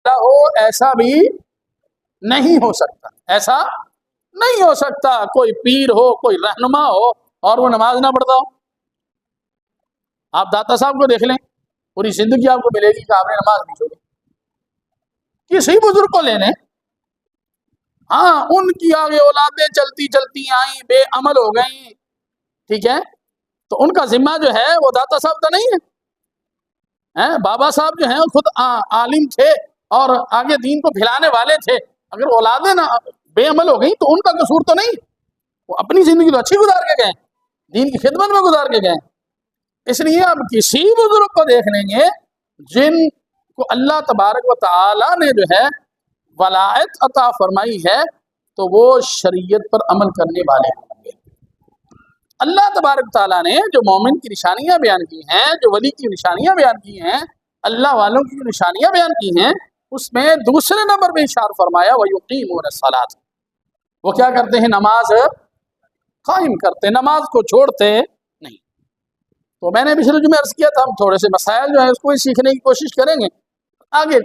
ہو ایسا بھی نہیں ہو سکتا، ایسا نہیں ہو سکتا۔ کوئی پیر ہو، کوئی رہنما ہو اور وہ نماز نہ پڑھتا ہو۔ آپ داتا صاحب کو دیکھ لیں، پوری زندگی آپ کو ملے گی کہ آپ نے نماز نہیں چھوڑی۔ کسی بزرگ کو لے لیں، ہاں ان کی آگے اولادیں چلتی چلتی آئیں، بے عمل ہو گئیں، ٹھیک ہے، تو ان کا ذمہ جو ہے وہ داتا صاحب تو نہیں ہے۔ بابا صاحب جو ہیں خود عالم تھے اور آگے دین کو پھیلانے والے تھے، اگر اولادیں نہ بے عمل ہو گئیں تو ان کا قصور تو نہیں، وہ اپنی زندگی تو اچھی گزار کے گئے، دین کی خدمت میں گزار کے گئے۔ اس لیے اب کسی بزرگ کو دیکھ لیں گے جن کو اللہ تبارک و تعالی نے جو ہے ولایت عطا فرمائی ہے، تو وہ شریعت پر عمل کرنے والے ہوں گے۔ اللہ تبارک تعالیٰ نے جو مومن کی نشانیاں بیان کی ہیں، جو ولی کی نشانیاں بیان کی ہیں، اللہ والوں کی نشانیاں بیان کی ہیں، اس میں دوسرے نمبر میں اشارہ فرمایا وَيُقِيمُونَ الصَّلَاةَ، وہ کیا کرتے ہیں؟ نماز قائم کرتے، نماز کو چھوڑتے نہیں۔ تو میں نے پچھلے جمعے عرض کیا تھا، ہم تھوڑے سے مسائل جو ہیں اس کو سیکھنے کی کوشش کریں گے آگے،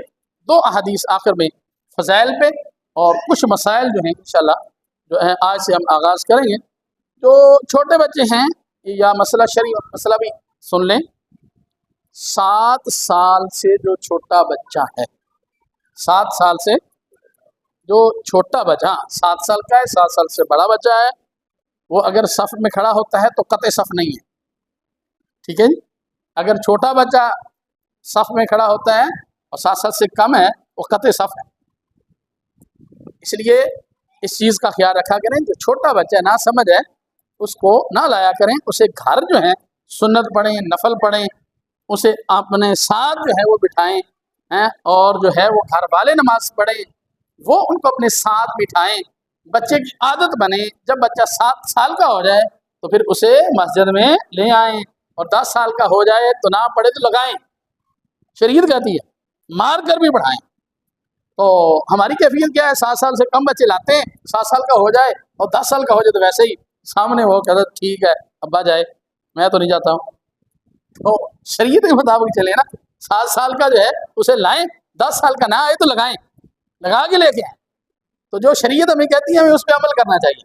2 احادیث آخر میں فضائل پہ اور کچھ مسائل جو ہیں انشاءاللہ جو ہے آج سے ہم آغاز کریں گے۔ جو چھوٹے بچے ہیں یا مسئلہ شرعی مسئلہ بھی سن لیں، 7 سال سے جو چھوٹا بچہ ہے، 7 سال سے جو چھوٹا بچہ 7 سال کا ہے، 7 سال سے بڑا بچہ ہے، وہ اگر صف میں کھڑا ہوتا ہے تو قطع صف نہیں ہے، ٹھیک ہے جی۔ اگر چھوٹا بچہ صف میں کھڑا ہوتا ہے اور 7 سال سے کم ہے، وہ قطع صف ہے۔ اس لیے اس چیز کا خیال رکھا کریں، جو چھوٹا بچہ نہ سمجھ ہے اس کو نہ لایا کریں، اسے گھر جو ہے سنت پڑھیں، نفل پڑھیں، اسے اپنے ساتھ جو ہے وہ بٹھائیں، اور جو ہے وہ گھر والے نماز پڑھیں، وہ ان کو اپنے ساتھ بٹھائیں، بچے کی عادت بنے۔ جب بچہ 7 سال کا ہو جائے تو پھر اسے مسجد میں لے آئیں، اور 10 سال کا ہو جائے تو نہ پڑھے تو لگائیں، شریعت کہتی ہے مار کر بھی پڑھائیں۔ تو ہماری کیفیت کیا ہے؟ 7 سال سے کم بچے لاتے ہیں، 7 سال کا ہو جائے اور 10 سال کا ہو جائے تو ویسے ہی سامنے وہ کہتا ٹھیک ہے ابا جائے، میں تو نہیں جاتا ہوں۔ تو شریعت کے مطابق چلے نا، 7 سال کا جو ہے اسے لائیں، 10 سال کا نہ آئے تو لگائیں، لگا کے لے کے آئیں۔ تو جو شریعت ہمیں کہتی ہے ہمیں اس پہ عمل کرنا چاہیے۔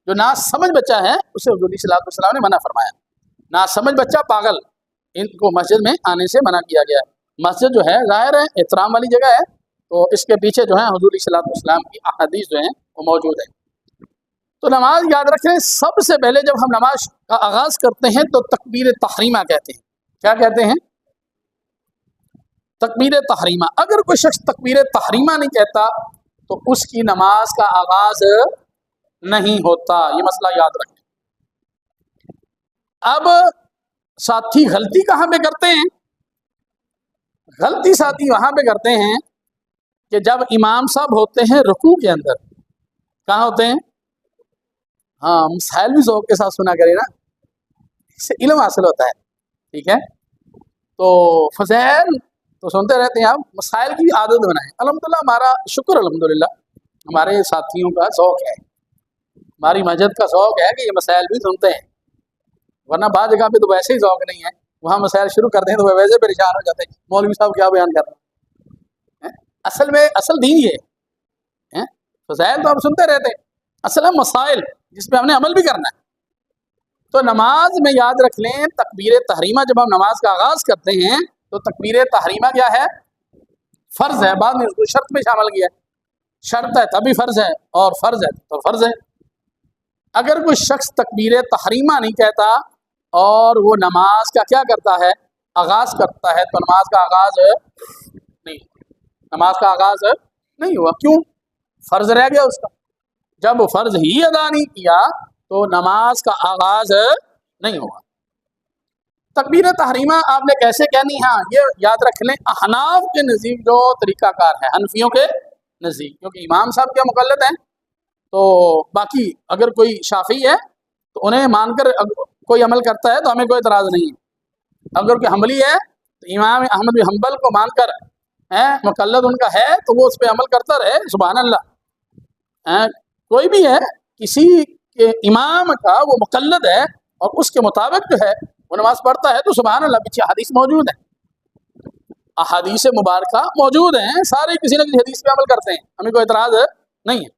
جو نا سمجھ بچہ ہے اسے حضور صلی اللہ علیہ وسلم نے منع فرمایا، نا سمجھ بچہ پاگل، ان کو مسجد میں آنے سے منع کیا گیا ہے۔ مسجد جو ہے ظاہر ہے احترام والی جگہ ہے، تو اس کے پیچھے جو ہے حضور صلی اللہ علیہ وسلم کی احادیث جو ہیں وہ موجود ہیں۔ تو نماز یاد رکھیں، سب سے پہلے جب ہم نماز کا آغاز کرتے ہیں تو تکبیر تحریمہ کہتے ہیں۔ کیا کہتے ہیں؟ تکبیر تحریمہ۔ اگر کوئی شخص تکبیر تحریمہ نہیں کہتا تو اس کی نماز کا آغاز نہیں ہوتا، یہ مسئلہ یاد رکھیں۔ اب ساتھی غلطی کہاں پہ کرتے ہیں؟ غلطی ساتھی وہاں پہ کرتے ہیں کہ جب امام صاحب ہوتے ہیں رکوع کے اندر، کہاں ہوتے ہیں؟ ہاں، مسائل بھی ذوق کے ساتھ سنا کرے نا، اس سے علم حاصل ہوتا ہے، ٹھیک ہے۔ تو فضائل تو سنتے رہتے ہیں، آپ مسائل کی عادت بنائیں۔ الحمدللہ ہمارا شکر، الحمدللہ ہمارے ساتھیوں کا ذوق ہے، ہماری مسجد کا ذوق ہے کہ یہ مسائل بھی سنتے ہیں، ورنہ بعض جگہ پہ تو ویسے ہی ذوق نہیں ہے، وہاں مسائل شروع کرتے ہیں تو وہ ویسے پریشان ہو جاتے ہیں، مولوی صاحب کیا بیان کر رہے ہیں۔ اصل میں اصل دین یہ ہے، فضائل تو ہم سنتے رہتے ہیں، اصل ہے مسائل جس پہ ہم نے عمل بھی کرنا ہے۔ تو نماز میں یاد رکھ لیں، تکبیر تحریمہ جب ہم نماز کا آغاز کرتے ہیں تو تکبیر تحریمہ کیا ہے؟ فرض ہے، بعد میں اس کو شرط میں شامل کیا ہے، شرط ہے تبھی فرض ہے، اور فرض ہے تو فرض ہے۔ اگر کوئی شخص تکبیر تحریمہ نہیں کہتا اور وہ نماز کا کیا کرتا ہے؟ آغاز کرتا ہے، تو نماز کا آغاز نہیں، نماز کا آغاز نہیں ہوا۔ کیوں؟ فرض رہ گیا اس کا، جب وہ فرض ہی ادا نہیں کیا تو نماز کا آغاز نہیں ہوا۔ تکبیر تحریمہ آپ نے کیسے کہنی؟ ہاں یہ یاد رکھ لیں، احناف کے نزدیک جو طریقہ کار ہے، حنفیوں کے نزدیک، کیونکہ امام صاحب کے مقلد ہیں، تو باقی اگر کوئی شافعی ہے تو انہیں مان کر کوئی عمل کرتا ہے تو ہمیں کوئی اعتراض نہیں ہے۔ اگر کوئی حنبلی ہے تو امام احمد بن حنبل کو مان کر مقلد ان کا ہے تو وہ اس پہ عمل کرتا رہے، سبحان اللہ۔ کوئی بھی ہے، کسی کے امام کا وہ مقلد ہے اور اس کے مطابق جو ہے وہ نماز پڑھتا ہے تو سبحان اللہ، پیچھے حدیث موجود ہے۔ احادیث مبارکہ موجود ہیں، سارے کسی نہ کسی حدیث پہ عمل کرتے ہیں، ہمیں کوئی اعتراض نہیں ہے۔